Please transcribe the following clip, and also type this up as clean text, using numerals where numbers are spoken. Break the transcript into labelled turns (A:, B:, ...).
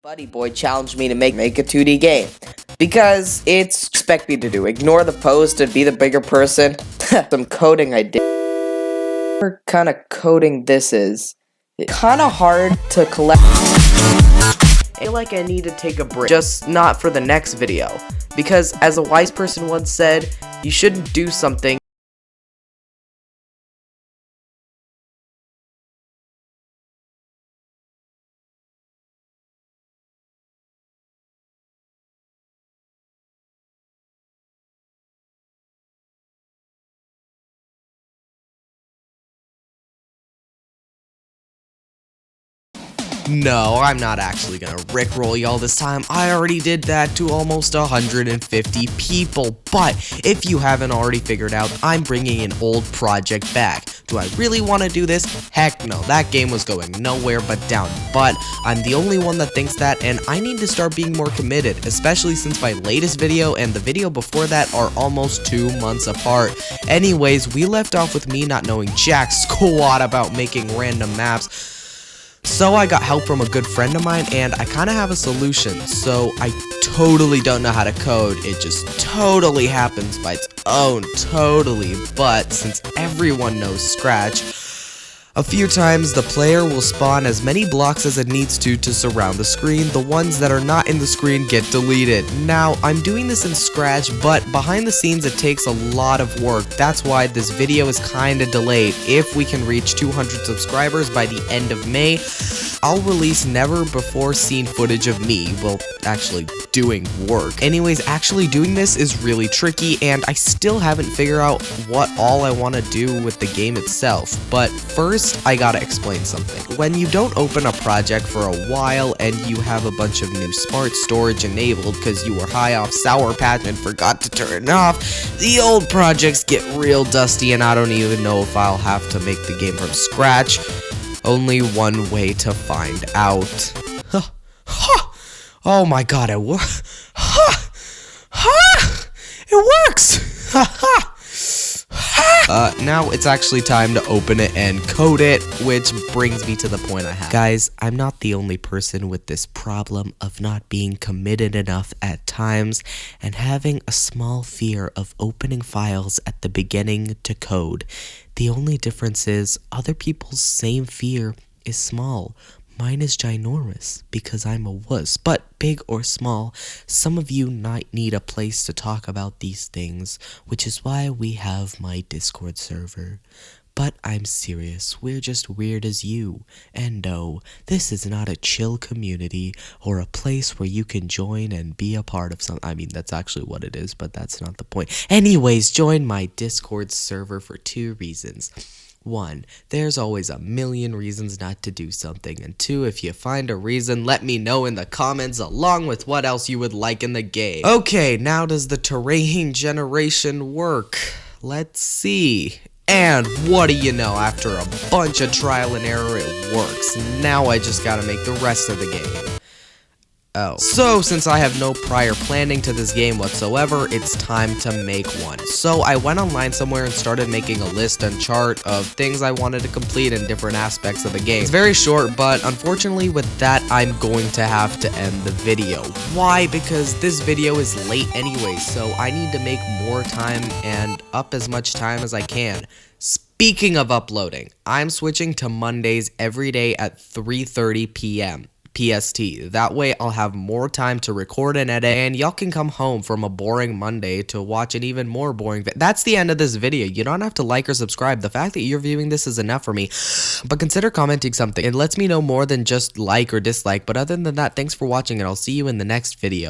A: Buddy Boy challenged me to make a 2D game. Because it's expect me to do. Ignore the post and be the bigger person. Some coding I did. What kind of coding this is. It's kind of hard to collect. I feel like I need to take a break. Just not for the next video. Because as a wise person once said, you shouldn't do something
B: No, I'm not actually gonna rickroll y'all this time. I already did that to almost 150 people. But if you haven't already figured out, I'm bringing an old project back. Do I really want to do this? Heck no, that game was going nowhere but down. But I'm the only one that thinks that, and I need to start being more committed, especially since my latest video and the video before that are almost 2 months apart. Anyways, we left off with me not knowing jack squat about making random maps. So I got help from a good friend of mine, and I kind of have a solution. So I totally don't know how to code. It just totally happens by its own, totally. But since everyone knows Scratch, a few times the player will spawn as many blocks as it needs to surround the screen. The ones that are not in the screen get deleted. Now, I'm doing this in Scratch, but behind the scenes it takes a lot of work. That's why this video is kinda delayed. If we can reach 200 subscribers by the end of May, I'll release never before seen footage of me, well, actually doing work. Anyways, actually doing this is really tricky, and I still haven't figured out what all I want to do with the game itself. But first, I gotta explain something. When you don't open a project for a while and you have a bunch of new smart storage enabled because you were high off Sour Patch and forgot to turn it off, the old projects get real dusty, and I don't even know if I'll have to make the game from scratch. Only one way to find out. Oh my god, it works. It works! Now it's actually time to open it and code it, which brings me to the point I have. Guys, I'm not the only person with this problem of not being committed enough at times and having a small fear of opening files at the beginning to code. The only difference is other people's same fear is small. Mine is ginormous because I'm a wuss, but big or small, some of you might need a place to talk about these things, which is why we have my Discord server. But I'm serious, we're just weird as you, and no, this is not a chill community or a place where you can join and be a part of something. I mean, that's actually what it is, but that's not the point. Anyways, join my Discord server for 2 reasons. 1, there's always a million reasons not to do something, and 2, if you find a reason, let me know in the comments along with what else you would like in the game. Okay, now does the terrain generation work? Let's see. And what do you know, after a bunch of trial and error, it works. Now I just gotta make the rest of the game. Oh. So, since I have no prior planning to this game whatsoever, it's time to make one. So, I went online somewhere and started making a list and chart of things I wanted to complete in different aspects of the game. It's very short, but unfortunately with that, I'm going to have to end the video. Why? Because this video is late anyway, so I need to make more time and up as much time as I can. Speaking of uploading, I'm switching to Mondays every day at 3:30 p.m. PST. That way I'll have more time to record and edit, and y'all can come home from a boring Monday to watch an even more boring video. That's the end of this video. You don't have to like or subscribe. The fact that you're viewing this is enough for me. But consider commenting something. It lets me know more than just like or dislike. But other than that, thanks for watching, and I'll see you in the next video.